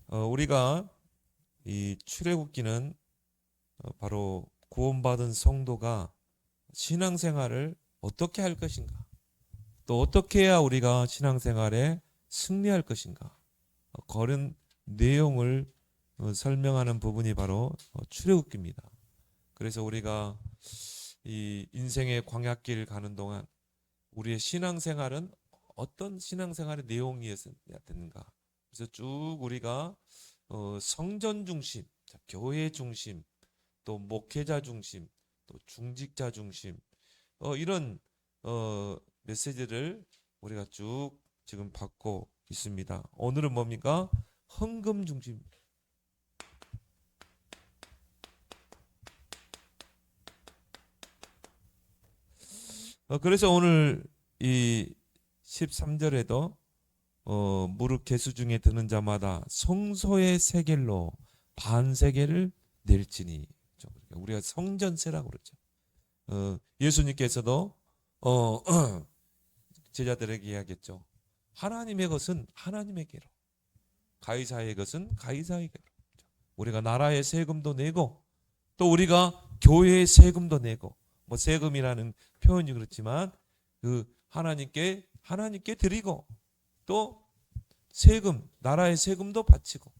우리가 이 출애굽기는 바로 구원받은 성도가 신앙생활을 어떻게 할 것인가, 또 어떻게 해야 우리가 신앙생활에 승리할 것인가, 그런 내용을 설명하는 부분이 바로 출애굽기입니다. 그래서 우리가 이 인생의 광야길 가는 동안 우리의 신앙생활은 어떤 신앙생활의 내용이었어야 되는가. 그래서 쭉 우리가 성전 중심, 교회 중심, 또 목회자 중심, 또 중직자 중심, 이런 메시지를 우리가 쭉 지금 받고 있습니다. 오늘은 뭡니까? 헌금 중심. 그래서 오늘 이 13절에도 무릇 계수 중에 드는 자마다 성소의 세겔로 반세겔을 낼지니. 그러니까 우리가 성전세라고 그러죠. 예수님께서도 어, 제자들에게 이야기했죠. 하나님의 것은 하나님에게로, 가이사의 것은 가이사에게로. 우리가 나라의 세금도 내고, 또 우리가 교회의 세금도 내고, 뭐 세금이라는 표현이 그렇지만 그 하나님께 드리고, 또 세금, 나라의 세금도 바치고,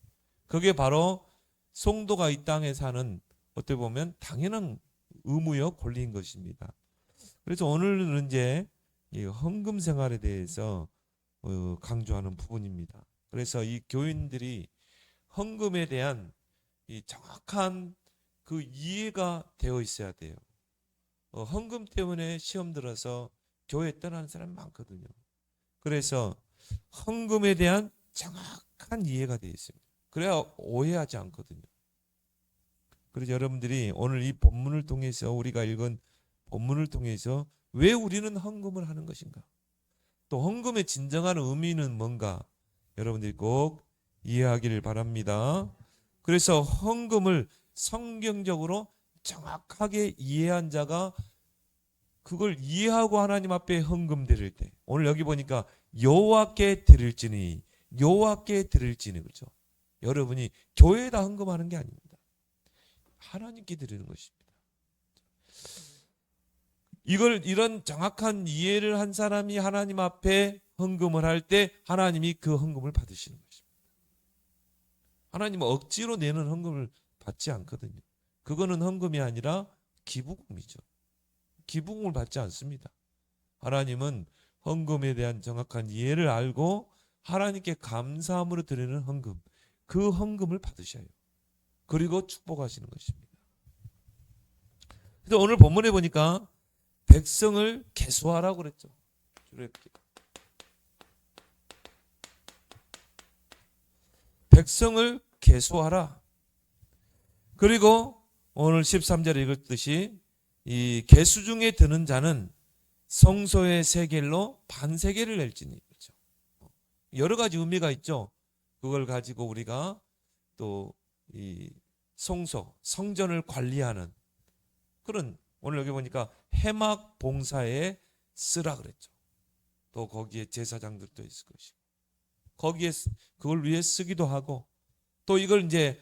그게 바로 성도가 이 땅에 사는 어떻게 보면 당연한 의무요 권리인 것입니다. 그래서 오늘은 이제 이 헌금 생활에 대해서 강조하는 부분입니다. 그래서 이 교인들이 헌금에 대한 이 정확한 그 이해가 되어 있어야 돼요. 헌금 때문에 시험 들어서 교회 떠나는 사람 많거든요. 그래서 헌금에 대한 정확한 이해가 되어 있습니다. 그래야 오해하지 않거든요. 그래서 여러분들이 오늘 이 본문을 통해서, 우리가 읽은 본문을 통해서 왜 우리는 헌금을 하는 것인가, 또 헌금의 진정한 의미는 뭔가 여러분들이 꼭 이해하기를 바랍니다. 그래서 헌금을 성경적으로 정확하게 이해한 자가 그걸 이해하고 하나님 앞에 헌금 드릴 때, 오늘 여기 보니까 여호와께 드릴지니, 여호와께 드릴지니, 그렇죠? 여러분이 교회에다 헌금하는 게 아닙니다. 하나님께 드리는 것입니다. 이런 정확한 이해를 한 사람이 하나님 앞에 헌금을 할 때 하나님이 그 헌금을 받으시는 것입니다. 하나님은 억지로 내는 헌금을 받지 않거든요. 그거는 헌금이 아니라 기부금이죠. 기부금을 받지 않습니다. 하나님은 헌금에 대한 정확한 이해를 알고 하나님께 감사함으로 드리는 헌금, 그 헌금을 받으셔요. 그리고 축복하시는 것입니다. 그래서 오늘 본문에 보니까 백성을 계수하라고 그랬죠. 백성을 계수하라. 그리고 오늘 13절에 읽었듯이 이 계수 중에 드는 자는 성소의 세겔로 반세겔을 낼지니. 그렇죠. 여러 가지 의미가 있죠. 그걸 가지고 우리가 또 이 성전을 관리하는 그런, 오늘 여기 보니까 해막 봉사에 쓰라 그랬죠. 또 거기에 제사장들도 있을 것이고, 거기에 그걸 위해 쓰기도 하고, 또 이걸 이제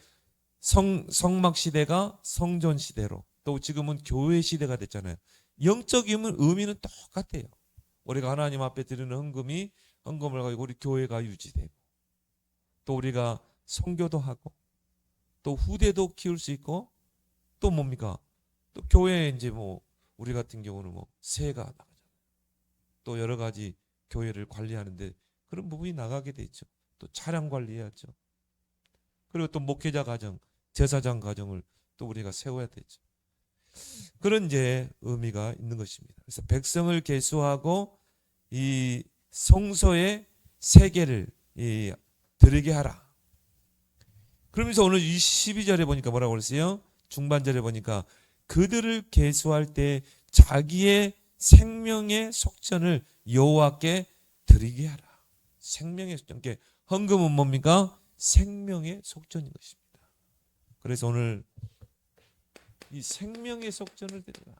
성막 시대가 성전 시대로, 또 지금은 교회 시대가 됐잖아요. 영적 의미는 똑같아요. 우리가 하나님 앞에 드리는 헌금을 가지고 우리 교회가 유지되고, 또 우리가 선교도 하고, 또 후대도 키울 수 있고, 또 뭡니까? 또 교회에 이제 뭐 우리 같은 경우는 뭐 세가 나가잖아요. 또 여러 가지 교회를 관리하는데 그런 부분이 나가게 되죠. 또 차량 관리해야죠. 그리고 또 목회자 가정, 제사장 가정을 또 우리가 세워야 되죠. 그런 이제 의미가 있는 것입니다. 그래서 백성을 계수하고 이 성소의 세계를 드리게 하라. 그러면서 오늘 12절에 보니까 뭐라고 그랬어요? 중반절에 보니까 그들을 계수할 때 자기의 생명의 속전을 여호와께 드리게 하라. 생명의 속전. 헌금은 뭡니까? 생명의 속전인 것입니다. 그래서 오늘 이 생명의 속전을 드리라.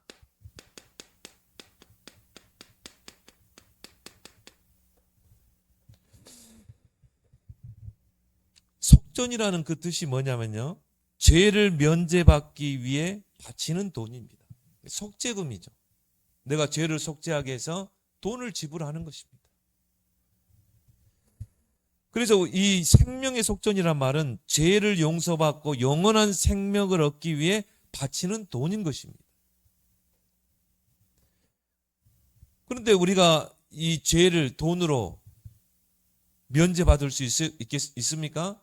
속전이라는 그 뜻이 뭐냐면요, 죄를 면제받기 위해 바치는 돈입니다. 속죄금이죠. 내가 죄를 속죄하게 해서 돈을 지불하는 것입니다. 그래서 이 생명의 속전이란 말은 죄를 용서받고 영원한 생명을 얻기 위해 바치는 돈인 것입니다. 그런데 우리가 이 죄를 돈으로 면제받을 수 있습니까?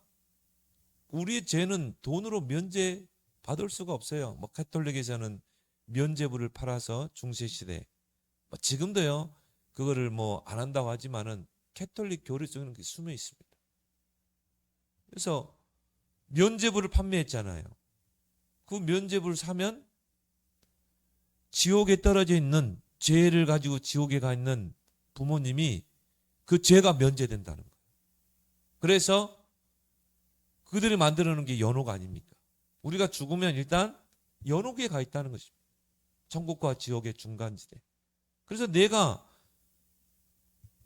우리의 죄는 돈으로 면제받을 수가 없어요. 뭐 가톨릭에서는 면제부를 팔아서 중세시대, 지금도요 그거를 뭐 안 한다고 하지만은 가톨릭 교리 속에는 그게 숨어 있습니다. 그래서 면제부를 판매했잖아요. 그 면제부를 사면 지옥에 떨어져 있는, 죄를 가지고 지옥에 가 있는 부모님이 그 죄가 면제된다는 거예요. 그래서 그들이 만들어 놓은 게 연옥 아닙니까? 우리가 죽으면 일단 연옥에 가 있다는 것입니다. 천국과 지옥의 중간지대. 그래서 내가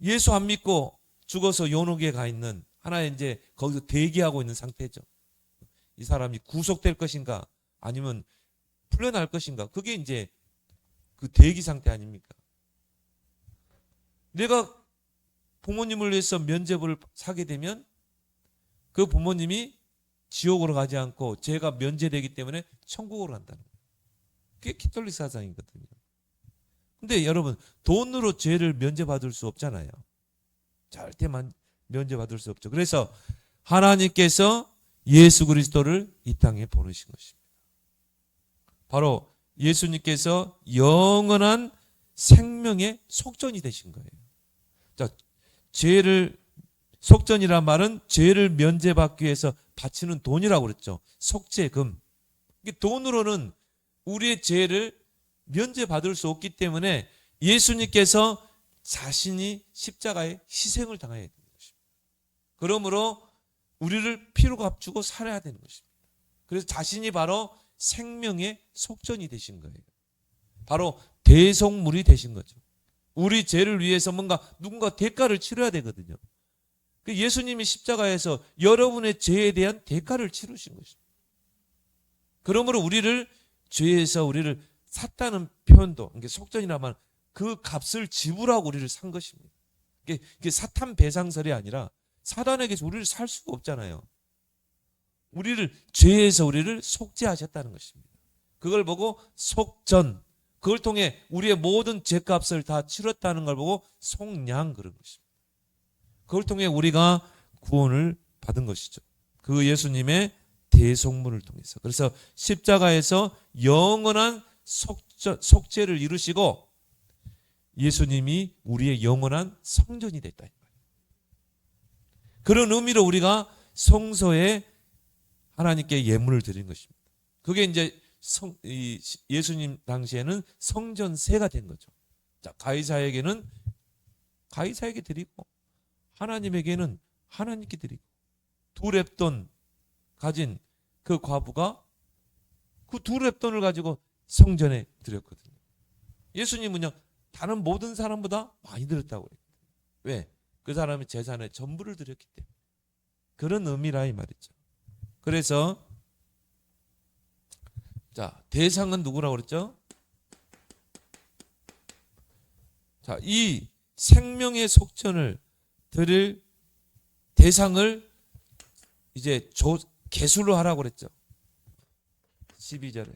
예수 안 믿고 죽어서 연옥에 가 있는 하나의 이제 거기서 대기하고 있는 상태죠. 이 사람이 구속될 것인가 아니면 풀려날 것인가, 그게 이제 그 대기 상태 아닙니까? 내가 부모님을 위해서 면제부를 사게 되면 그 부모님이 지옥으로 가지 않고 죄가 면제되기 때문에 천국으로 간다는 거예요. 그게 가톨릭 사상이거든요. 근데 여러분, 돈으로 죄를 면제받을 수 없잖아요. 절대 면제받을 수 없죠. 그래서 하나님께서 예수 그리스도를 이 땅에 보내신 것입니다. 바로 예수님께서 영원한 생명의 속전이 되신 거예요. 자, 죄를, 속전이란 말은 죄를 면제받기 위해서 바치는 돈이라고 그랬죠. 속죄금. 돈으로는 우리의 죄를 면제받을 수 없기 때문에 예수님께서 자신이 십자가에 희생을 당해야 되는 것입니다. 그러므로 우리를 피로 값주고 살아야 되는 것입니다. 그래서 자신이 바로 생명의 속전이 되신 거예요. 바로 대속물이 되신 거죠. 우리 죄를 위해서 누군가 대가를 치러야 되거든요. 예수님이 십자가에서 여러분의 죄에 대한 대가를 치르신 것입니다. 그러므로 우리를 죄에서 우리를 샀다는 표현도, 속전이라 말은 그 값을 지불하고 우리를 산 것입니다. 이게 사탄 배상설이 아니라 사단에게서 우리를 살 수가 없잖아요. 우리를, 죄에서 우리를 속죄하셨다는 것입니다. 그걸 보고 속전, 그걸 통해 우리의 모든 죄값을 다 치렀다는 걸 보고 속량, 그런 것입니다. 그걸 통해 우리가 구원을 받은 것이죠. 그 예수님의 대속물을 통해서. 그래서 십자가에서 영원한 속죄를 이루시고 예수님이 우리의 영원한 성전이 됐다. 그런 의미로 우리가 성소에 하나님께 예물을 드린 것입니다. 그게 이제 예수님 당시에는 성전세가 된 거죠. 자, 가이사에게는 가이사에게 드리고 하나님에게는 하나님께 드리고, 두 렙돈 가진 그 과부가 그 두 렙돈을 가지고 성전에 드렸거든요. 예수님은요, 다른 모든 사람보다 많이 드렸다고 해요. 왜? 그 사람의 재산의 전부를 드렸기 때문에. 그런 의미라 이 말이죠. 그래서 자, 대상은 누구라고 그랬죠? 자, 이 생명의 속전을 드릴 대상을 이제 계수로 하라고 그랬죠. 12절에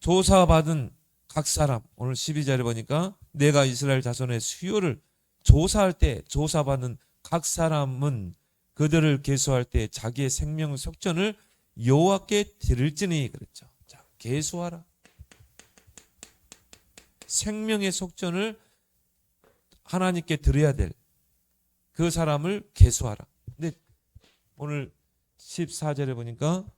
조사받은 각 사람, 오늘 12절에 보니까 내가 이스라엘 자손의 수요를 조사할 때 조사받는 각 사람은 그들을 계수할 때 자기의 생명의 속전을 여호와께 드릴지니 그랬죠. 자, 계수하라. 생명의 속전을 하나님께 드려야 될 그 사람을 계수하라. 근데 오늘 14절에 보니까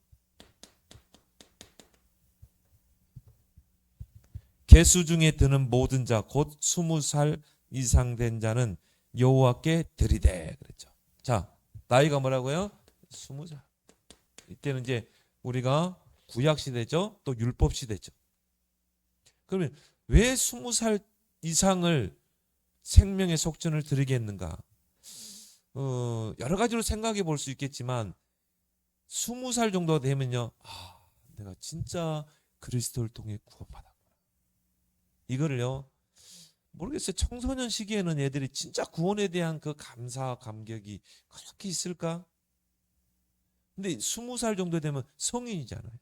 계수 중에 드는 모든 자 곧 20살 이상 된 자는 여호와께 드리되 그랬죠. 자, 나이가 뭐라고요? 20살. 이때는 이제 우리가 구약 시대죠. 또 율법 시대죠. 그러면 왜 20살 이상을 생명의 속전을 드리게 했는가? 여러 가지로 생각해 볼 수 있겠지만 20살 정도 되면요, 내가 진짜 그리스도를 통해 구원받았구나. 이거를요, 모르겠어요. 청소년 시기에는 애들이 진짜 구원에 대한 그 감사, 감격이 그렇게 있을까? 근데 20살 정도 되면 성인이잖아요.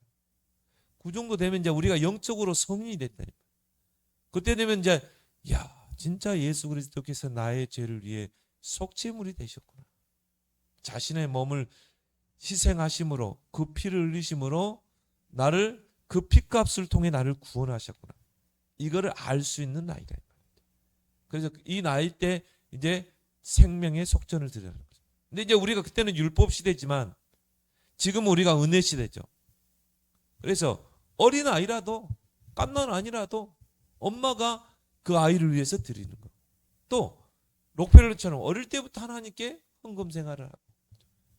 그 정도 되면 이제 우리가 영적으로 성인이 됐다니까. 그때 되면 이제, 야, 진짜 예수 그리스도께서 나의 죄를 위해 속죄물이 되셨구나. 자신의 몸을 희생하심으로, 그 피를 흘리심으로 나를, 그 피값을 통해 나를 구원하셨구나. 이거를 알 수 있는 나이다. 그래서 이 나이 때 이제 생명의 속전을 드리는 거죠. 근데 이제 우리가 그때는 율법 시대지만 지금은 우리가 은혜 시대죠. 그래서 어린 아이라도, 갓난 아니라도 엄마가 그 아이를 위해서 드리는 거. 또 록펠러처럼 어릴 때부터 하나님께 헌금 생활을 하고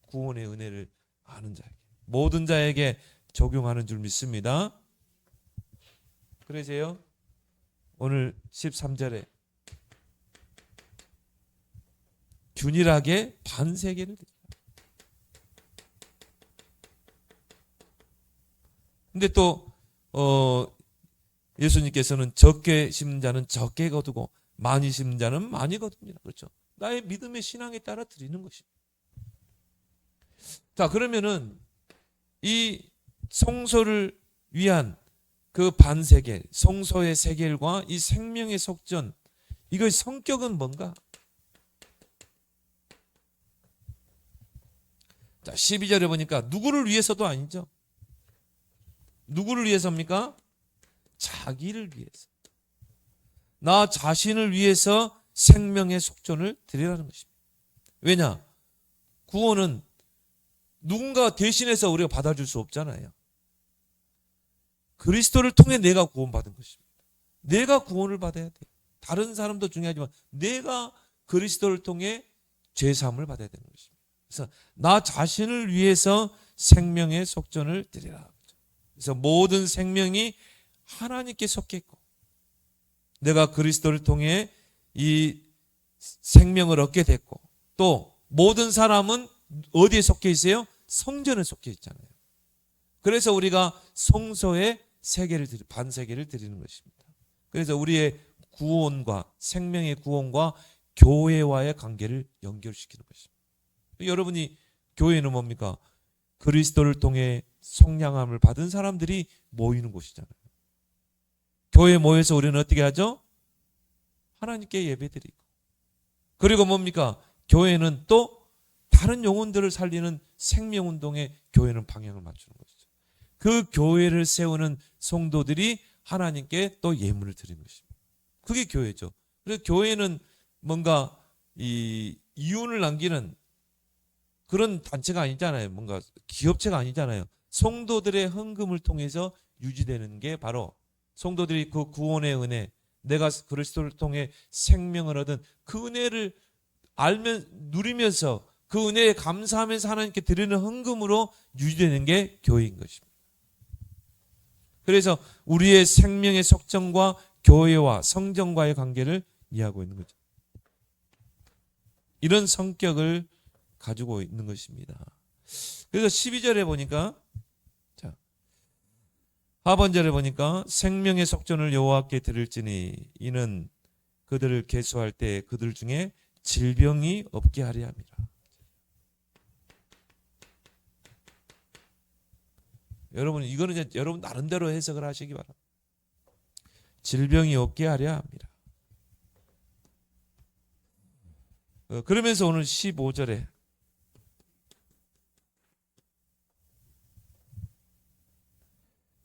구원의 은혜를 아는 자에게, 모든 자에게 적용하는 줄 믿습니다. 그래서요, 오늘 13절에 균일하게 반세계를 드립니다. 근데 또 예수님께서는 적게 심는 자는 적게 거두고 많이 심는 자는 많이 거둡니다. 그렇죠? 나의 믿음의 신앙에 따라 드리는 것입니다. 자, 그러면은 이 성소를 위한 그 반세겔, 성소의 세겔과 이 생명의 속전, 이거의 성격은 뭔가? 자, 12절에 보니까 누구를 위해서도 아니죠. 누구를 위해서입니까? 자기를 위해서. 나 자신을 위해서 생명의 속전을 드리라는 것입니다. 왜냐? 구원은 누군가 대신해서 우리가 받아줄 수 없잖아요. 그리스도를 통해 내가 구원받은 것입니다. 내가 구원을 받아야 돼. 다른 사람도 중요하지만 내가 그리스도를 통해 죄사함을 받아야 되는 것입니다. 그래서 나 자신을 위해서 생명의 속전을 드리라. 그래서 모든 생명이 하나님께 속해 있고 내가 그리스도를 통해 이 생명을 얻게 됐고 또 모든 사람은 어디에 속해 있어요? 성전에 속해 있잖아요. 그래서 우리가 성소에 반세계를 드리는 것입니다. 그래서 우리의 구원과 생명의 구원과 교회와의 관계를 연결시키는 것입니다. 여러분이 교회는 뭡니까? 그리스도를 통해 성량함을 받은 사람들이 모이는 곳이잖아요. 교회에 모여서 우리는 어떻게 하죠? 하나님께 예배드리고. 그리고 뭡니까? 교회는 또 다른 영혼들을 살리는 생명운동에 교회는 방향을 맞추는 것이죠. 그 교회를 세우는 성도들이 하나님께 또 예물을 드리는 것입니다. 그게 교회죠. 그래서 교회는 뭔가 이 이윤을 남기는 그런 단체가 아니잖아요. 뭔가 기업체가 아니잖아요. 성도들의 헌금을 통해서 유지되는 게 바로 성도들이 그 구원의 은혜, 내가 그리스도를 통해 생명을 얻은 그 은혜를 누리면서 그 은혜에 감사하면서 하나님께 드리는 헌금으로 유지되는 게 교회인 것입니다. 그래서 우리의 생명의 속정과 교회와 성전과의 관계를 이해하고 있는 거죠. 이런 성격을 가지고 있는 것입니다. 그래서 12절에 보니까 하반절에 보니까 생명의 속전을 여호와께 드릴지니 이는 그들을 계수할 때 그들 중에 질병이 없게 하려 함이라. 여러분 이거는 이제 여러분 나름대로 해석을 하시기 바랍니다. 질병이 없게 하려 합니다. 그러면서 오늘 15절에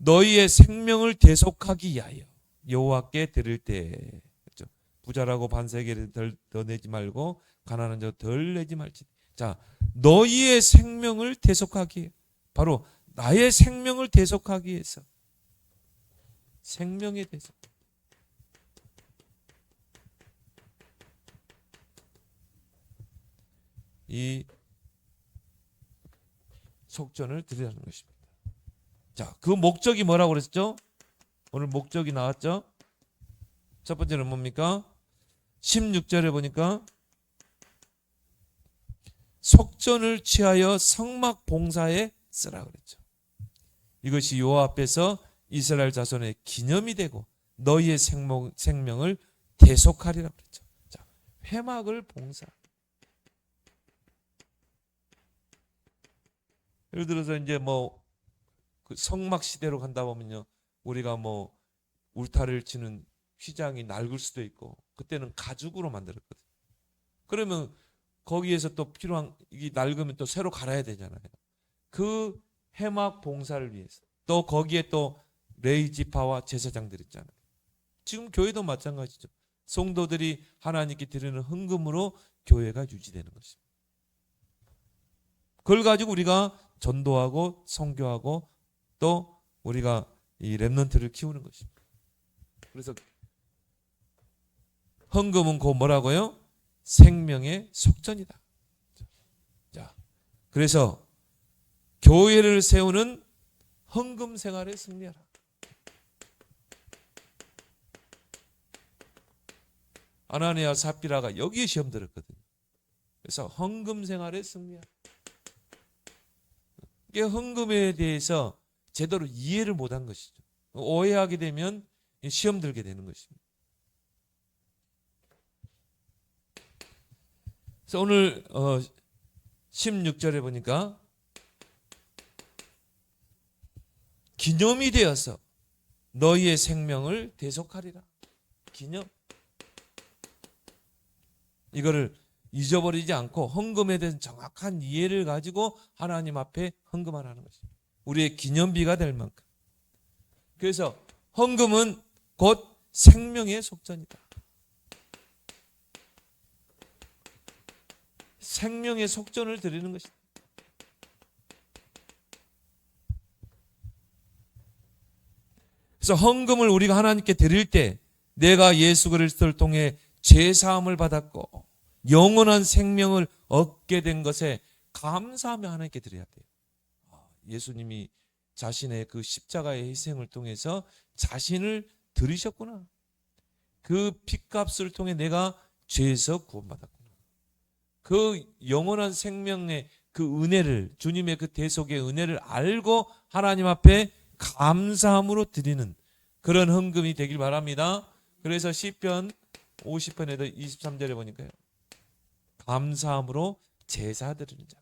너희의 생명을 대속하기 위하여 여호와께 드릴 때, 그렇죠? 부자라고 반세계를 더 내지 말고 가난한 자 덜 내지 말지. 자, 너희의 생명을 대속하기, 바로 나의 생명을 대속하기 위해서 생명의 대속. 이 속전을 드리라는 것입니다. 자, 그 목적이 뭐라고 그랬죠? 오늘 목적이 나왔죠? 첫 번째는 뭡니까? 16절에 보니까 속전을 취하여 성막 봉사에 쓰라 그랬죠. 이것이 여호와 앞에서 이스라엘 자손의 기념이 되고 너희의 생명을 대속하리라 그랬죠. 자, 회막을 봉사. 예를 들어서 이제 그 성막 시대로 간다 보면요, 우리가 울타리를 치는 휘장이 낡을 수도 있고, 그때는 가죽으로 만들었거든요. 그러면 거기에서 또 필요한, 이게 낡으면 또 새로 갈아야 되잖아요. 그 회막 봉사를 위해서 또 거기에 또 레이지파와 제사장들 있잖아요. 지금 교회도 마찬가지죠. 성도들이 하나님께 드리는 헌금으로 교회가 유지되는 것입니다. 그걸 가지고 우리가 전도하고 선교하고 또 우리가 이 렘넌트를 키우는 것입니다. 그래서 헌금은 곧 뭐라고요? 생명의 속전이다. 자, 그래서 교회를 세우는 헌금 생활에 승리하라. 아나니아 삽비라가 여기에 시험 들었거든요. 그래서 헌금 생활에 승리하라. 이게 헌금에 대해서 제대로 이해를 못한 것이죠. 오해하게 되면 시험 들게 되는 것입니다. 그래서 오늘 16절에 보니까 기념이 되어서 너희의 생명을 대속하리라. 기념. 이거를 잊어버리지 않고 헌금에 대한 정확한 이해를 가지고 하나님 앞에 헌금하라는 것입니다. 우리의 기념비가 될 만큼. 그래서 헌금은 곧 생명의 속전이다. 생명의 속전을 드리는 것이다. 그래서 헌금을 우리가 하나님께 드릴 때 내가 예수 그리스도를 통해 죄 사함을 받았고 영원한 생명을 얻게 된 것에 감사하며 하나님께 드려야 돼요. 예수님이 자신의 그 십자가의 희생을 통해서 자신을 들이셨구나. 그 핏값을 통해 내가 죄에서 구원받았구나. 그 영원한 생명의 그 은혜를, 주님의 그 대속의 은혜를 알고 하나님 앞에 감사함으로 드리는 그런 헌금이 되길 바랍니다. 그래서 시편 50편에도 23절에 보니까요, 감사함으로 제사 드리는 자.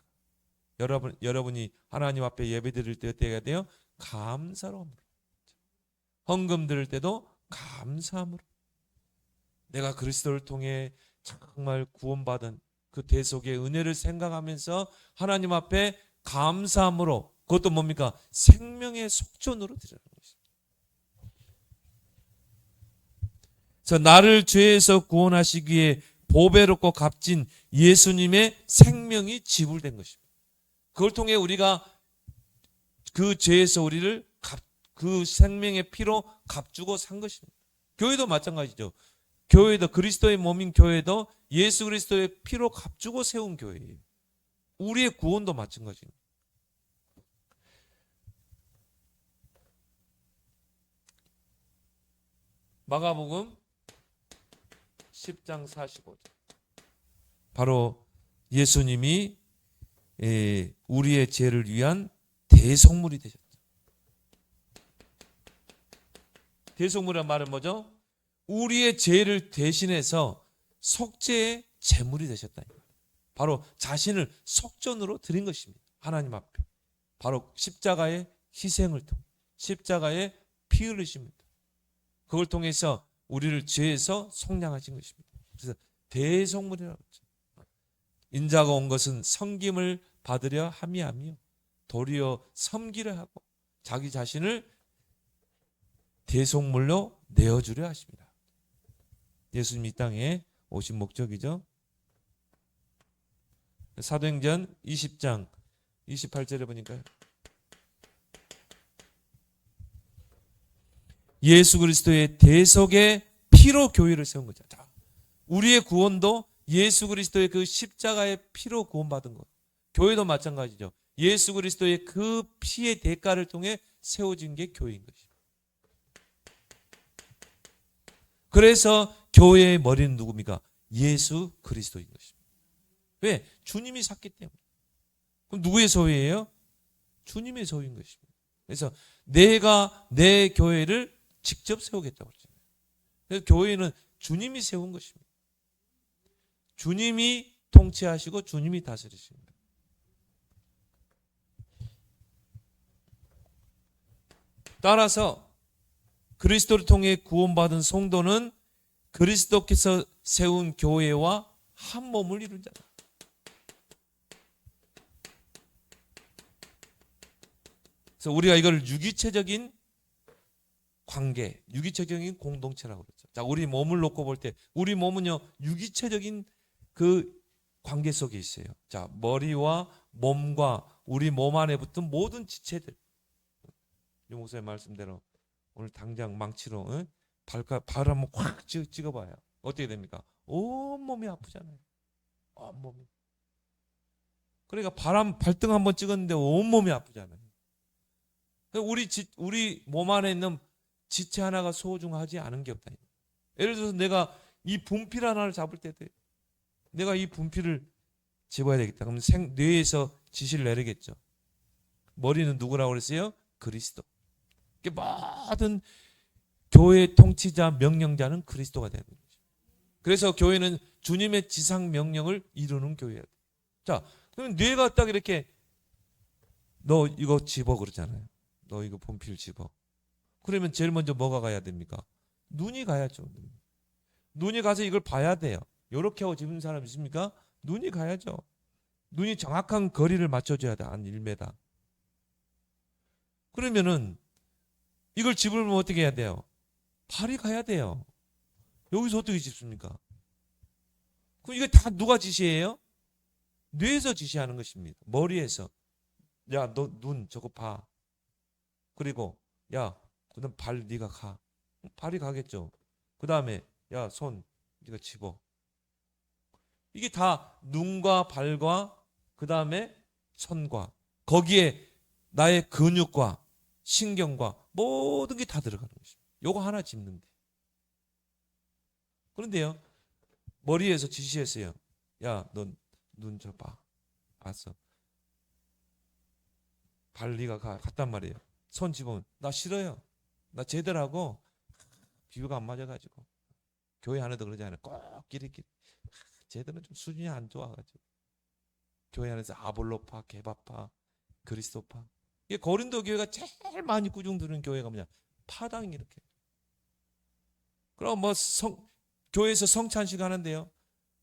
여러분이 하나님 앞에 예배 드릴 때 어떻게 해야 돼요? 감사로. 헌금 드릴 때도 감사함으로. 내가 그리스도를 통해 정말 구원받은 그 대속의 은혜를 생각하면서 하나님 앞에 감사함으로, 그것도 뭡니까? 생명의 속전으로 드리는 것입니다. 그래서 나를 죄에서 구원하시기에 보배롭고 값진 예수님의 생명이 지불된 것입니다. 그걸 통해 우리가 그 죄에서 우리를 그 생명의 피로 값주고 산 것입니다. 교회도 마찬가지죠. 교회도, 그리스도의 몸인 교회도 예수 그리스도의 피로 값주고 세운 교회예요. 우리의 구원도 마찬가지입니다. 마가복음 10장 45절. 바로 예수님이 우리의 죄를 위한 대속물이 되셨죠. 대속물이란 말은 뭐죠? 우리의 죄를 대신해서 속죄의 제물이 되셨다. 바로 자신을 속전으로 드린 것입니다. 하나님 앞에. 바로 십자가의 희생을 통해, 십자가의 피 흘리심을 통해, 그걸 통해서 우리를 죄에서 속량하신 것입니다. 그래서 대속물이라고 했죠. 인자가 온 것은 섬김을 받으려 함이 아니요 도리어 섬기려 하고 자기 자신을 대속물로 내어주려 하십니다. 예수님 이 땅에 오신 목적이죠. 사도행전 20장 28절에 보니까요, 예수 그리스도의 대속의 피로 교회를 세운 거죠. 우리의 구원도 예수 그리스도의 그 십자가의 피로 구원받은 것. 교회도 마찬가지죠. 예수 그리스도의 그 피의 대가를 통해 세워진 게 교회인 것입니다. 그래서 교회의 머리는 누굽니까? 예수 그리스도인 것입니다. 왜? 주님이 샀기 때문에. 그럼 누구의 소유예요? 주님의 소유인 것입니다. 그래서 내가 내 교회를 직접 세우겠다고 그러잖아요. 그래서 교회는 주님이 세운 것입니다. 주님이 통치하시고 주님이 다스리십니다. 따라서 그리스도를 통해 구원받은 성도는 그리스도께서 세운 교회와 한 몸을 이룬 자다. 그래서 우리가 이걸 유기체적인 관계, 유기체적인 공동체라고 그러죠. 자, 우리 몸을 놓고 볼 때 우리 몸은요 유기체적인 그 관계 속에 있어요. 자, 머리와 몸과 우리 몸 안에 붙은 모든 지체들. 유 목사님 말씀대로 오늘 당장 망치로 발을 한번 확 찍어봐요. 어떻게 됩니까? 온 몸이 아프잖아요. 온 몸이. 그러니까 발등 한번 찍었는데 온 몸이 아프잖아요. 우리 몸 안에 있는 지체 하나가 소중하지 않은 게 없다. 예를 들어서 내가 이 분필 하나를 잡을 때도 내가 이 분필을 집어야 되겠다. 그러면 뇌에서 지시를 내리겠죠. 머리는 누구라고 그랬어요? 그리스도. 모든 교회 통치자, 명령자는 그리스도가 되는 거죠. 그래서 교회는 주님의 지상 명령을 이루는 교회예요. 자, 그러면 뇌가 딱 이렇게 너 이거 집어 그러잖아요. 너 이거 분필 집어. 그러면 제일 먼저 뭐가 가야 됩니까? 눈이 가야죠. 눈이 가서 이걸 봐야 돼요. 이렇게 하고 집는 사람 있습니까? 눈이 가야죠. 눈이 정확한 거리를 맞춰줘야 돼. 한 1m. 그러면은 이걸 집으면 어떻게 해야 돼요? 발이 가야 돼요. 여기서 어떻게 집습니까? 그럼 이게 다 누가 지시해요? 뇌에서 지시하는 것입니다. 머리에서. 야, 너 눈 저거 봐. 그리고 야, 그다음 발 네가 가. 발이 가겠죠. 그 다음에 야, 손 네가 집어. 이게 다 눈과 발과 그 다음에 손과 거기에 나의 근육과 신경과 모든 게 다 들어가는 것입니다. 요거 하나 짚는데. 그런데요, 머리에서 지시했어요. 야, 너 눈 저 봐. 알았어. 발 네가 갔단 말이에요. 손 집으면 나 싫어요. 나 쟤들하고 비교가 안 맞아가지고 교회 안에도 그러지 않아요. 꼭 끼리끼리. 쟤들은 좀 수준이 안 좋아가지고 교회 안에서 아볼로파, 게바파, 그리스도파. 이게 고린도 교회가 제일 많이 꾸중 드는 교회가 뭐냐? 파당이 이렇게. 그럼 뭐 교회에서 성찬식 하는데요.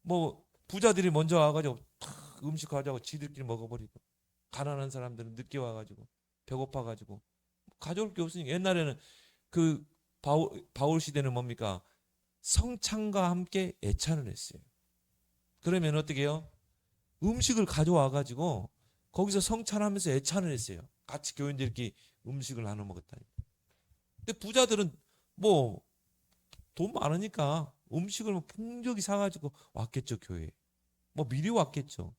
뭐 부자들이 먼저 와가지고 음식 가져가고 지들끼리 먹어버리고 가난한 사람들은 늦게 와가지고 배고파가지고 가져올 게 없으니까 옛날에는 그 바울 시대는 뭡니까? 성찬과 함께 애찬을 했어요. 그러면 어떻게 해요? 음식을 가져와가지고 거기서 성찬하면서 애찬을 했어요. 같이 교인들끼리 음식을 나눠 먹었다니. 근데 부자들은 뭐 돈 많으니까 음식을 뭐 풍족히 사가지고 왔겠죠, 교회에. 뭐 미리 왔겠죠.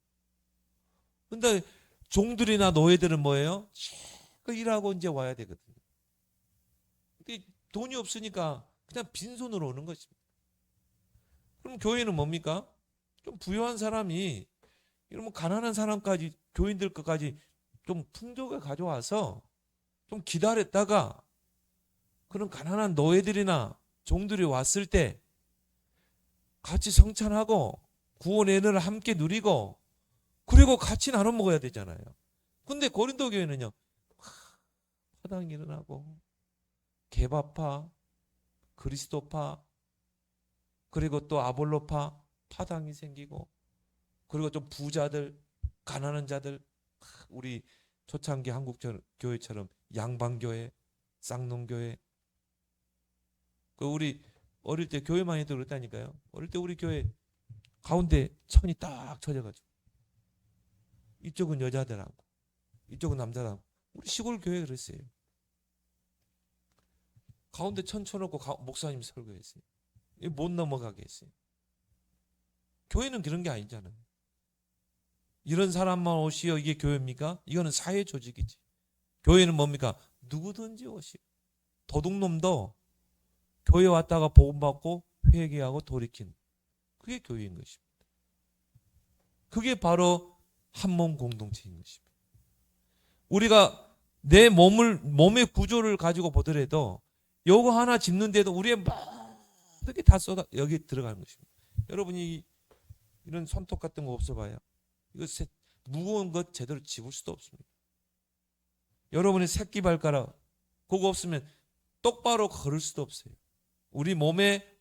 근데 종들이나 노예들은 뭐예요? 일하고 이제 와야 되거든요. 근데 돈이 없으니까 그냥 빈손으로 오는 것입니다. 그럼 교회는 뭡니까? 좀 부유한 사람이 이러면 가난한 사람까지 교인들 것까지 좀 풍족을 가져와서 좀 기다렸다가 그런 가난한 노예들이나 종들이 왔을 때 같이 성찬하고 구원의 은혜를 함께 누리고 그리고 같이 나눠 먹어야 되잖아요. 근데 고린도 교회는요. 파당이 일어나고 게바파, 그리스도파 그리고 또 아볼로파 파당이 생기고 그리고 좀 부자들, 가난한 자들 우리 초창기 한국 교회처럼 양방교회, 쌍농교회 그 우리 어릴 때 교회만 해도 그랬다니까요. 어릴 때 우리 교회 가운데 천이 딱 쳐져가지고 이쪽은 여자들하고 이쪽은 남자들하고 우리 시골 교회 그랬어요. 가운데 천 쳐놓고 목사님 설교했어요. 못 넘어가게 했어요. 교회는 그런 게 아니잖아요. 이런 사람만 오시오 이게 교회입니까? 이거는 사회 조직이지. 교회는 뭡니까? 누구든지 오시오. 도둑놈도 교회 왔다가 복음받고 회개하고 돌이킨 그게 교회인 것입니다. 그게 바로 한 몸 공동체인 것입니다. 우리가 내 몸의 구조를 가지고 보더라도 요거 하나 짚는데도 우리의 모든 게 다 쏟아 여기 들어가는 것입니다. 여러분이 이런 손톱 같은 거 없어봐요. 이거 무거운 것 제대로 집을 수도 없습니다. 여러분의 새끼발가락 그거 없으면 똑바로 걸을 수도 없어요. 우리 몸에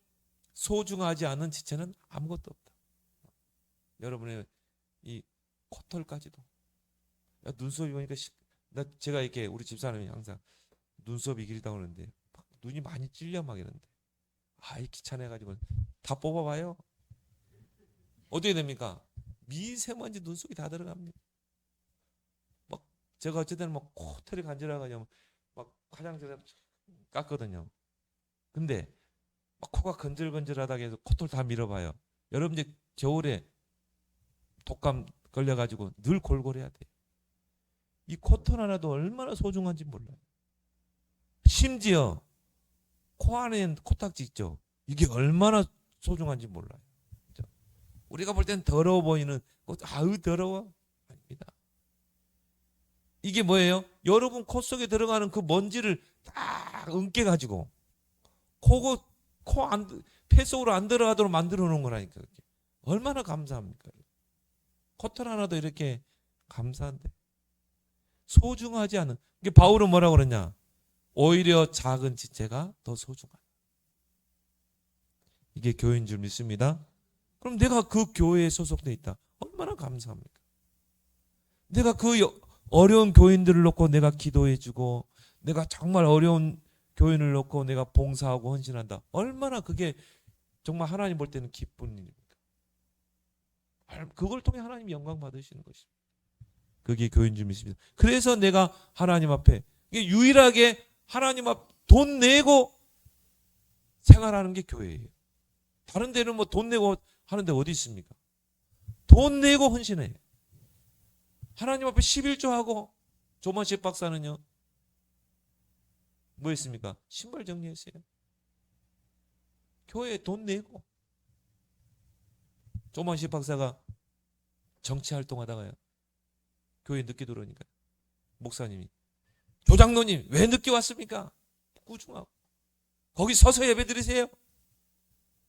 소중하지 않은 지체는 아무것도 없다. 여러분의 이 코털까지도. 눈썹이 보니까 제가 이렇게 우리 집사람이 항상 눈썹이 길다고 그러는데 눈이 많이 찔려 막 이러는데 귀찮아가지고 다 뽑아봐요. 어떻게 됩니까? 미세먼지 눈속이 다 들어갑니다. 막 제가 어쨌든 막 코털이 간지러가지고 막 화장실에 깠거든요. 근데 막 코가 건질건질하다고 해서 코털 다 밀어봐요. 여러분 이제 겨울에 독감 걸려가지고 늘 골골해야 돼요. 이 코털 하나도 얼마나 소중한지 몰라요. 심지어 코 안에 코딱지 있죠. 이게 얼마나 소중한지 몰라요. 그렇죠? 우리가 볼 때는 더러워 보이는 더러워 아닙니다. 이게 뭐예요? 여러분 코 속에 들어가는 그 먼지를 딱 엉켜 가지고 폐 속으로 안 들어가도록 만들어 놓은 거라니까. 얼마나 감사합니까? 코털 하나도 이렇게 감사한데 소중하지 않은. 이게 바울은 뭐라고 그러냐? 오히려 작은 지체가 더 소중하다. 이게 교회인 줄 믿습니다. 그럼 내가 그 교회에 소속돼 있다. 얼마나 감사합니까? 내가 그 어려운 교인들을 놓고 내가 기도해주고 내가 정말 어려운 교인을 놓고 내가 봉사하고 헌신한다. 얼마나 그게 정말 하나님 볼 때는 기쁜 일입니까? 그걸 통해 하나님 영광 받으시는 것입니다. 그게 교회인 줄 믿습니다. 그래서 내가 하나님 앞에 유일하게 하나님 앞 돈 내고 생활하는 게 교회예요. 다른 데는 뭐 돈 내고 하는데 어디 있습니까? 돈 내고 헌신해. 하나님 앞에 11조하고 조만식 박사는요. 뭐 했습니까? 신발 정리했어요. 교회에 돈 내고. 조만식 박사가 정치 활동하다가요. 교회 늦게 들어오니까 목사님이 조장로님 왜 늦게 왔습니까? 꾸중하고 거기 서서 예배 드리세요.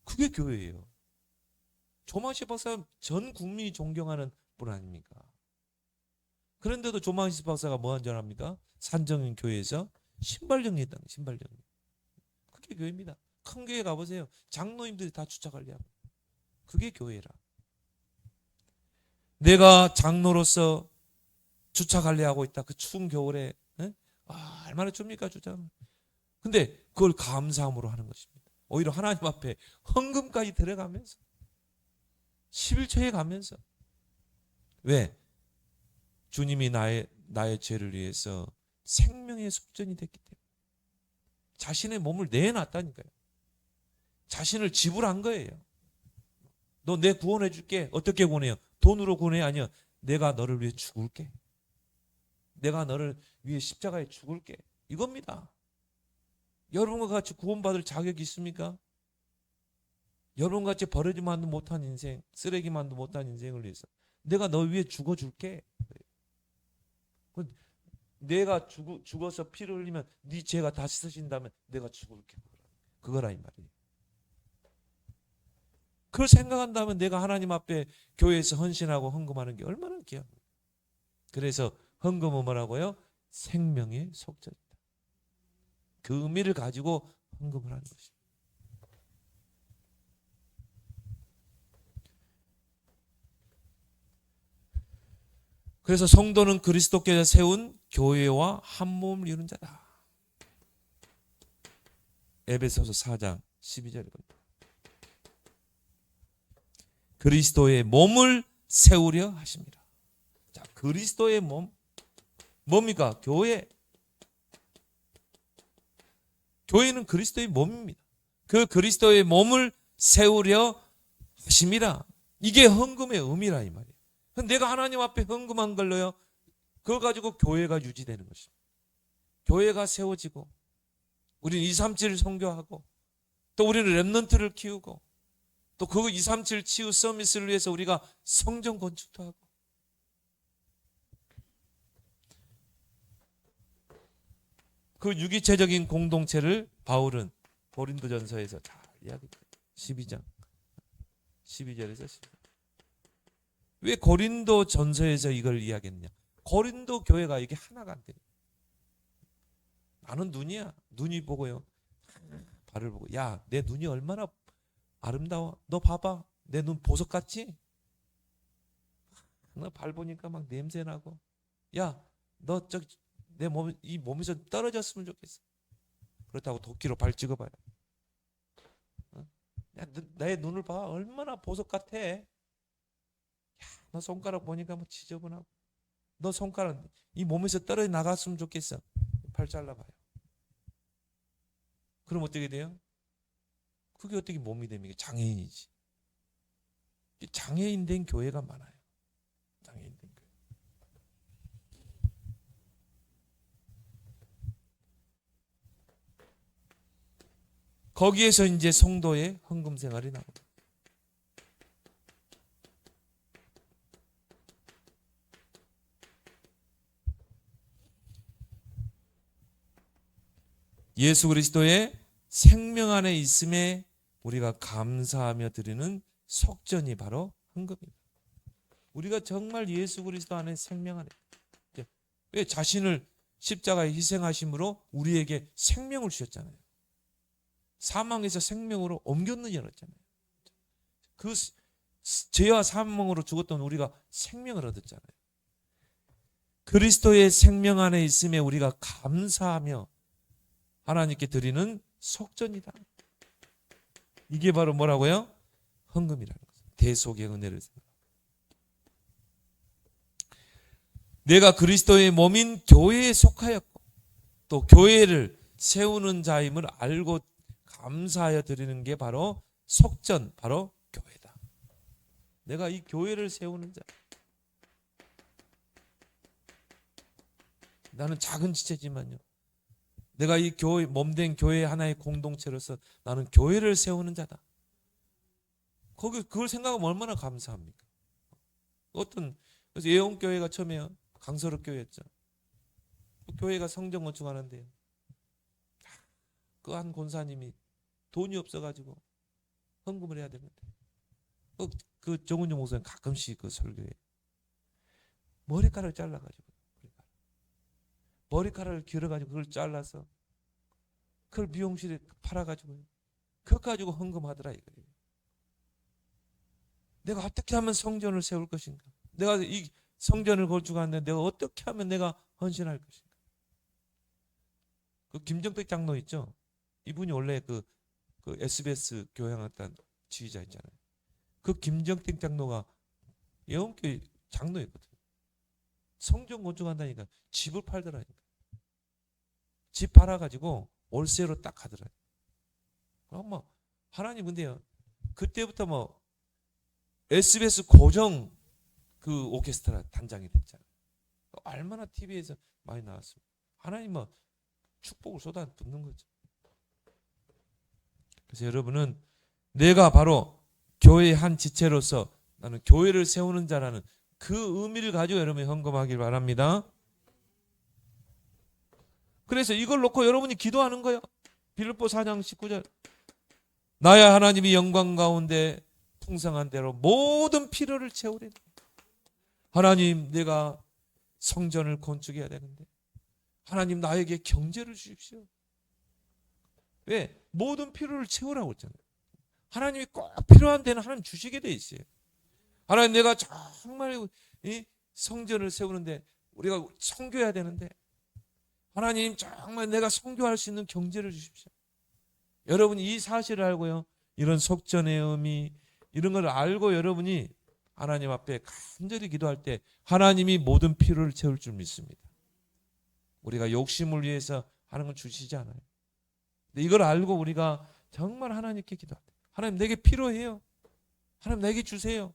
그게 교회예요. 조만식 박사는 전 국민이 존경하는 분 아닙니까? 그런데도 조만식 박사가 뭐 한 줄 압니까? 산정인 교회에서 신발 정리했다. 신발 정리. 그게 교회입니다. 큰 교회 가보세요. 장로님들이 다 주차관리하고. 그게 교회라. 내가 장로로서 주차 관리하고 있다. 그 추운 겨울에 얼마나 춥니까 주차. 근데 그걸 감사함으로 하는 것입니다. 오히려 하나님 앞에 헌금까지 들어가면서 11초에 가면서 왜? 주님이 나의 죄를 위해서 생명의 속전이 됐기 때문에 자신의 몸을 내놨다니까요. 자신을 지불한 거예요. 너 내 구원해 줄게. 어떻게 구원해요? 돈으로 구원해? 아니요. 내가 너를 위해 죽을게. 내가 너를 위해 십자가에 죽을게. 이겁니다. 여러분과 같이 구원받을 자격이 있습니까? 여러분과 같이 버려지만도 못한 인생, 쓰레기만도 못한 인생을 위해서 내가 너 위해 죽어줄게. 내가 죽어서 피를 흘리면 네 죄가 다 씻어진다면 내가 죽을게. 그거라 이 말이에요. 그걸 생각한다면 내가 하나님 앞에 교회에서 헌신하고 헌금하는 게 얼마나 귀합니까? 그래서 헌금은 뭐라고요? 생명의 속전이다. 그 의미를 가지고 헌금을 하는 것입니다. 그래서 성도는 그리스도께서 세운 교회와 한 몸을 이룬 자다. 에베소서 4장 12절에 봅니다. 그리스도의 몸을 세우려 하십니다. 자, 그리스도의 몸 뭡니까? 교회. 교회는 그리스도의 몸입니다. 그 그리스도의 몸을 세우려 하십니다. 이게 헌금의 의미라 이 말이에요. 내가 하나님 앞에 헌금한 걸로요. 그거 가지고 교회가 유지되는 것입니다. 교회가 세워지고 우리는 237을 선교하고 또 우리는 렘넌트를 키우고 또 그 237 치유 서밋을 위해서 우리가 성전 건축도 하고, 그 유기체적인 공동체를 바울은 고린도전서에서 잘 이야기해요. 12장 12절에서 13절. 왜 고린도전서에서 이걸 이야기했냐? 고린도 교회가 이게 하나가 안 돼요. 나는 눈이야. 눈이 보고요. 발을 보고, 야, 내 눈이 얼마나 아름다워. 너 봐봐. 내 눈 보석 같지? 너 발 보니까 막 냄새 나고. 야, 너 저기 내 몸, 이 몸에서 떨어졌으면 좋겠어. 그렇다고 도끼로 발 찍어봐요. 야, 내 눈을 봐. 얼마나 보석 같아. 야, 너 손가락 보니까 뭐 지저분하고. 너 손가락 이 몸에서 떨어져 나갔으면 좋겠어. 발 잘라봐요. 그럼 어떻게 돼요? 그게 어떻게 몸이 됩니까? 장애인이지. 장애인 된 교회가 많아요. 장애인 된 교회. 거기에서 이제 성도의 헌금 생활이 나옵니다. 예수 그리스도의 생명 안에 있음에 우리가 감사하며 드리는 속전이 바로 헌금입니다. 우리가 정말 예수 그리스도 안에 생명 안에, 왜 자신을 십자가에 희생하심으로 우리에게 생명을 주셨잖아요. 사망에서 생명으로 옮겼느냐 그랬잖아요. 그 죄와 사망으로 죽었던 우리가 생명을 얻었잖아요. 그리스도의 생명 안에 있음에 우리가 감사하며 하나님께 드리는 속전이다. 이게 바로 뭐라고요? 헌금이라는 거죠. 대속의 은혜를 생각합니다. 내가 그리스도의 몸인 교회에 속하였고 또 교회를 세우는 자임을 알고 감사하여 드리는 게 바로 속전, 바로 교회다. 내가 이 교회를 세우는 자. 나는 작은 지체지만요. 내가 이 교회, 몸된 교회 하나의 공동체로서 나는 교회를 세우는 자다. 그걸 생각하면 얼마나 감사합니까? 그래서 예원교회가 처음에 강서로 교회였죠. 교회가 성전 건축하는데요. 그 한 권사님이 돈이 없어가지고 헌금을 해야 되는데, 그 정은영 목사님 가끔씩 그 설교에 머리카락을 잘라가지고, 머리카락을 길어가지고 그걸 잘라서 그걸 미용실에 팔아가지고 그거 가지고 헌금하더라 이거예요. 내가 어떻게 하면 성전을 세울 것인가? 내가 이 성전을 건축하는데 내가 어떻게 하면 내가 헌신할 것인가? 그 김정택 장로 있죠? 이분이 원래 그 SBS 교향악단 지휘자 있잖아요. 그 김정택 장로가 예원교회 장로였거든요. 성전 건축한다니까 집을 팔더라니까. 집 팔아가지고 월세로 딱 하더라고요. 뭐 하나님 근데요. 그때부터 뭐 SBS 고정 그 오케스트라 단장이 됐잖아요. 얼마나 TV에서 많이 나왔습니다. 하나님 뭐 축복을 쏟아붓는 거죠. 그래서 여러분은 내가 바로 교회의 한 지체로서 나는 교회를 세우는 자라는 그 의미를 가지고 여러분이 헌금하길 바랍니다. 그래서 이걸 놓고 여러분이 기도하는 거예요. 빌립보 4장 19절. 나야 하나님이 영광 가운데 풍성한 대로 모든 필요를 채우리라. 하나님, 내가 성전을 건축해야 되는데 하나님 나에게 경제를 주십시오. 왜? 모든 필요를 채우라고 했잖아요. 하나님이 꼭 필요한 데는 하나님 주시게 돼 있어요. 하나님, 내가 정말 이 성전을 세우는데 우리가 선교해야 되는데 하나님 정말 내가 선교할 수 있는 경제를 주십시오. 여러분이 이 사실을 알고요. 이런 속전의 의미 이런 걸 알고 여러분이 하나님 앞에 간절히 기도할 때 하나님이 모든 필요를 채울 줄 믿습니다. 우리가 욕심을 위해서 하는 건 주시지 않아요. 근데 이걸 알고 우리가 정말 하나님께 기도할 때 하나님 내게 필요해요. 하나님 내게 주세요.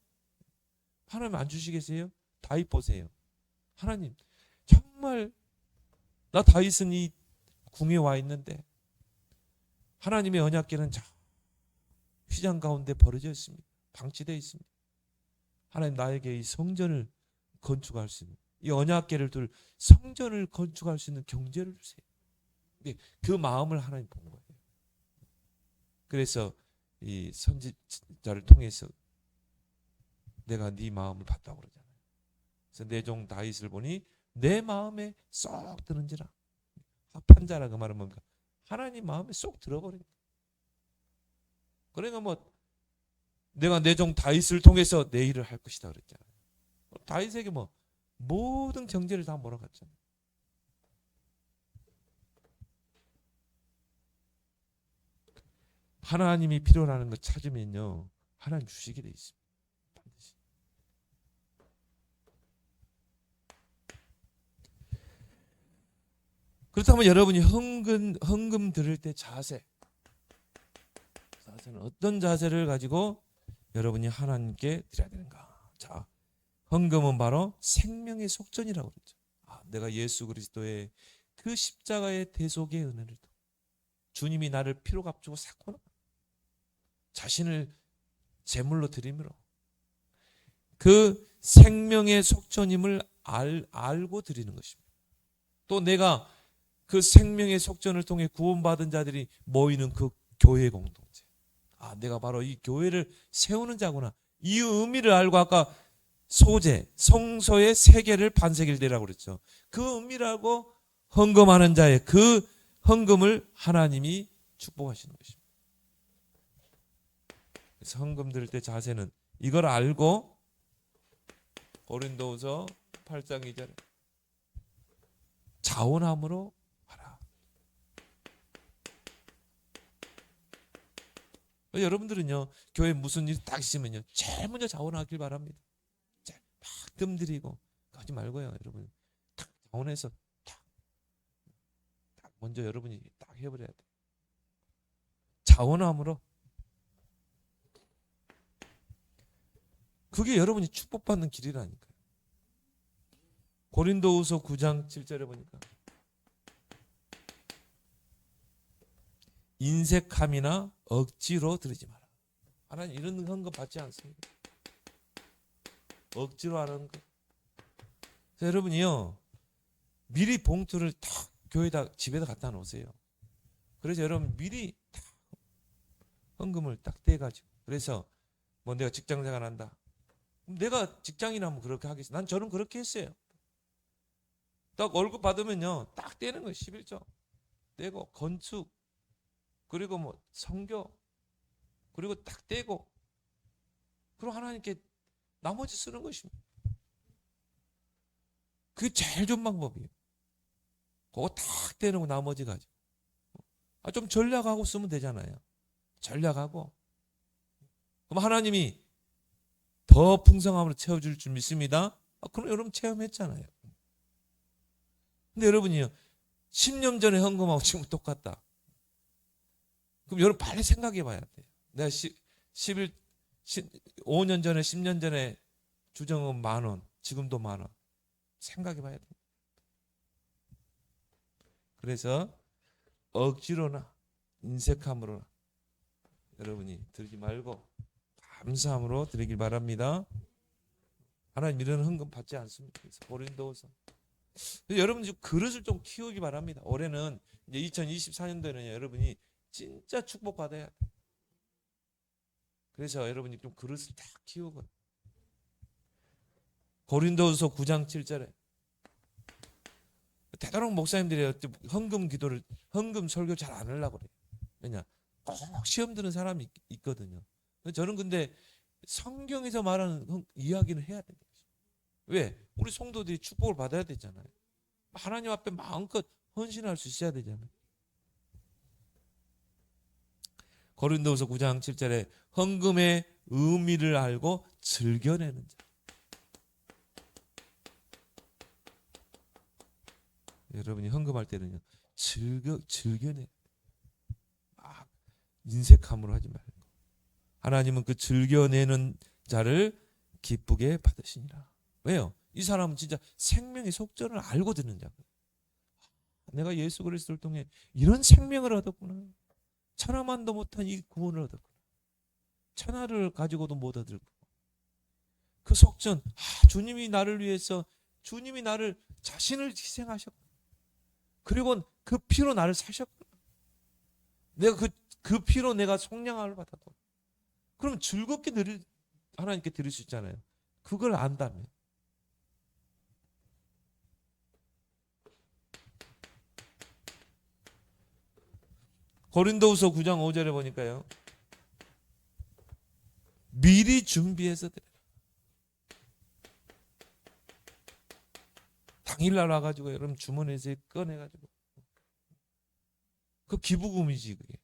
하나님 안 주시겠어요? 다윗 보세요. 하나님 정말 나 다윗은 이 궁에 와 있는데 하나님의 언약궤는 휘장 시장 가운데 벌어져 있습니다. 방치되어 있습니다. 하나님 나에게 이 성전을 건축할 수 있는, 이 언약궤를 둘 성전을 건축할 수 있는 경제를 주세요. 그 마음을 하나님 본 거예요. 그래서 이 선지자를 통해서 내가 네 마음을 봤다고 그러잖아요. 그래서 내 종 다윗을 보니 내 마음에 쏙 드는지라. 합한 자라 그 말은 뭔가 하나님 마음에 쏙 들어버린 거예요. 그러니까 뭐 내가 내 종 다윗을 통해서 내 일을 할 것이다 그랬잖아요. 다윗에게 뭐 모든 경제를 다 몰아갔잖아요. 하나님이 필요로 하는 거 찾으면요, 하나님 주시게 돼 있습니다. 반드시. 그렇다면 여러분이 헌금 드릴 때 자세는 어떤 자세를 가지고 여러분이 하나님께 드려야 되는가? 자, 헌금은 바로 생명의 속전이라고 그러죠. 내가 예수 그리스도의 그 십자가의 대속의 은혜를 주님이 나를 피로 값주고 샀구나. 자신을 제물로 드림으로 그 생명의 속전임을 알고 드리는 것입니다. 또 내가 그 생명의 속전을 통해 구원받은 자들이 모이는 그 교회 공동체. 내가 바로 이 교회를 세우는 자구나. 이 의미를 알고 아까 소재, 성소의 세계를 반세기를 내라고 그랬죠. 그 의미를 알고 헌금하는 자의 그 헌금을 하나님이 축복하시는 것입니다. 그래서 헌금 드릴 때 자세는 이걸 알고 고린도후서 8장 2절에 자원함으로 하라. 여러분들은요, 교회 무슨 일 딱 있으면요, 제일 먼저 자원하길 바랍니다. 막 뜸들이고 하지 말고요, 여러분. 딱 자원해서 딱 먼저 여러분이 딱 해버려야 돼. 자원함으로. 그게 여러분이 축복받는 길이라니까요. 고린도후서 9장 7절에 보니까 인색함이나 억지로 드리지 마라. 하나님 이런 헌금 받지 않습니다. 억지로 하는 거. 그래서 여러분이요, 미리 봉투를 딱 교회에다 집에다 갖다 놓으세요. 그래서 여러분 미리 딱 헌금을 딱 떼가지고, 그래서 뭐 내가 직장생활 한다. 내가 직장인이라면 그렇게 하겠어. 난 저는 그렇게 했어요. 딱 월급 받으면요, 딱 떼는 거예요. 11조 떼고 건축, 그리고 뭐 선교, 그리고 딱 떼고, 그리고 하나님께 나머지 쓰는 것입니다. 그게 제일 좋은 방법이에요. 그거 딱 떼는 거 나머지 가지고. 좀 전략하고 쓰면 되잖아요. 전략하고. 그럼 하나님이 더 풍성함으로 채워줄 줄 믿습니다. 그럼 여러분 체험했잖아요. 근데 여러분이요, 10년 전에 헌금하고 지금 똑같다. 그럼 여러분 빨리 생각해 봐야 돼요. 내가 5년 전에, 10년 전에 주정은 10,000원, 지금도 10,000원. 생각해 봐야 돼요. 그래서 억지로나 인색함으로나 여러분이 드리지 말고 감사함으로 드리길 바랍니다. 하나님 이런 헌금 받지 않습니다. 그래서 고린도후서. 여러분 그릇을 좀 키우기 바랍니다. 올해는 이제 2024년도에는 여러분이 진짜 축복받아야 돼요. 그래서 여러분이 좀 그릇을 딱 키우고. 고린도후서 9장 7절에 되도록 목사님들이 헌금 설교 잘 안 하려고 그래요. 왜냐? 꼭 시험 드는 사람이 있거든요. 저는 근데 성경에서 말하는 이야기는 해야 돼요. 왜? 우리 성도들이 축복을 받아야 되잖아요. 하나님 앞에 마음껏 헌신할 수 있어야 되잖아요. 고린도후서 9장 7절에 헌금의 의미를 알고 즐겨내는 자. 여러분이 헌금할 때는요, 즐겨내. 막 인색함으로 하지 말고. 하나님은 그 즐겨내는 자를 기쁘게 받으시니라. 왜요? 이 사람은 진짜 생명의 속전을 알고 듣는 자거든요. 내가 예수 그리스도를 통해 이런 생명을 얻었구나. 천하만도 못한 이 구원을 얻었구나. 천하를 가지고도 못 얻을 거고. 그 속전, 주님이 나를 위해서, 주님이 나를 자신을 희생하셨고, 그리고 그 피로 나를 사셨고, 내가 그 피로 내가 속량함을 받았고, 그럼 즐겁게 하나님께 드릴 수 있잖아요. 그걸 안다면. 고린도후서 9장 5절에 보니까요, 미리 준비해서 드려라. 당일날 와가지고 여러분 주머니에서 꺼내가지고, 그 기부금이지 그게.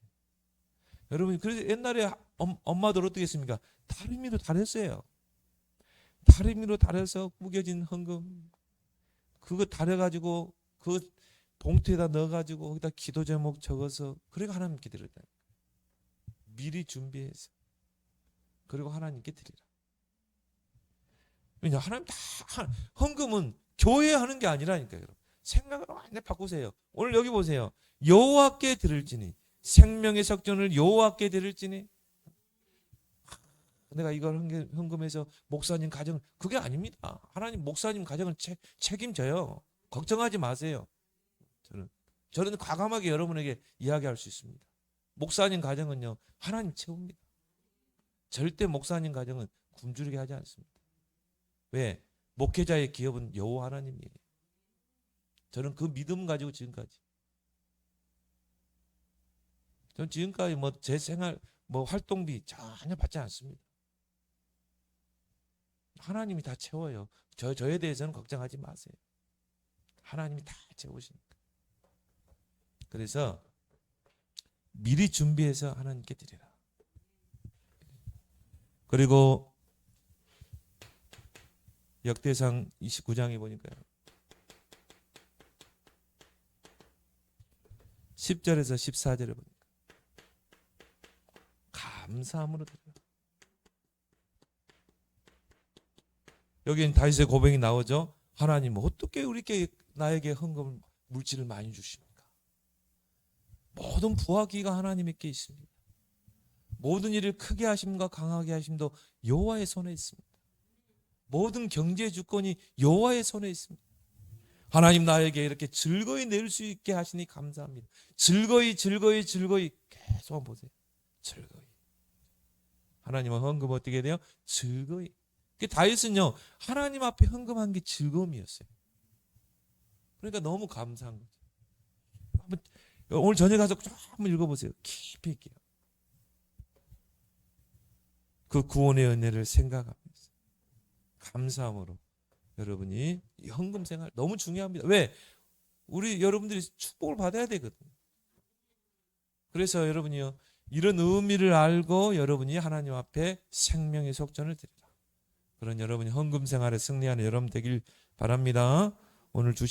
여러분, 그래서 옛날에 엄마들 어떻게 했습니까? 다리미로 다렸어요. 다리미로 다려서 구겨진 헌금, 그거 다려가지고 그 봉투에다 넣어가지고 거기다 기도 제목 적어서, 그리고 하나님께 드렸다. 미리 준비해서, 그리고 하나님께 드리라. 왜냐, 하나님 다, 헌금은 교회에 하는 게 아니라니까요. 생각을 완전히 바꾸세요. 오늘 여기 보세요. 여호와께 드릴지니, 생명의 석전을 여호와께 드릴지니. 내가 이걸 헌금해서 목사님 가정, 그게 아닙니다. 하나님 목사님 가정을 책임져요. 걱정하지 마세요. 저는 과감하게 여러분에게 이야기할 수 있습니다. 목사님 가정은요, 하나님 채웁니다. 절대 목사님 가정은 굶주리게 하지 않습니다. 왜? 목회자의 기업은 여호와 하나님이에요. 저는 그 믿음 가지고 지금까지, 저는 지금까지 제 생활 활동비 전혀 받지 않습니다. 하나님이 다 채워요. 저에 대해서는 걱정하지 마세요. 하나님이 다 채우시니까. 그래서 미리 준비해서 하나님께 드리라. 그리고 역대상 29장에 보니까요, 10절에서 14절에 보니까 감사함으로 드려라. 여기는 다윗의 고백이 나오죠. 하나님, 어떻게 나에게 헌금을, 물질을 많이 주십니까? 모든 부하기가 하나님께 있습니다. 모든 일을 크게 하심과 강하게 하심도 여호와의 손에 있습니다. 모든 경제 주권이 여호와의 손에 있습니다. 하나님, 나에게 이렇게 즐거이 낼 수 있게 하시니 감사합니다. 즐거이 계속 한번 보세요. 즐거이. 하나님은 헌금 어떻게 돼요? 즐거이. 다윗은요, 하나님 앞에 헌금한 게 즐거움이었어요. 그러니까 너무 감사한 거죠. 오늘 저녁 가서 한번 읽어보세요. 깊이 있게요. 그 구원의 은혜를 생각하면서 감사함으로 여러분이 이 헌금 생활 너무 중요합니다. 왜? 우리 여러분들이 축복을 받아야 되거든요. 그래서 여러분이요, 이런 의미를 알고 여러분이 하나님 앞에 생명의 속전을 드리라. 그런 여러분이 헌금 생활에 승리하는 여러분 되길 바랍니다. 오늘 주신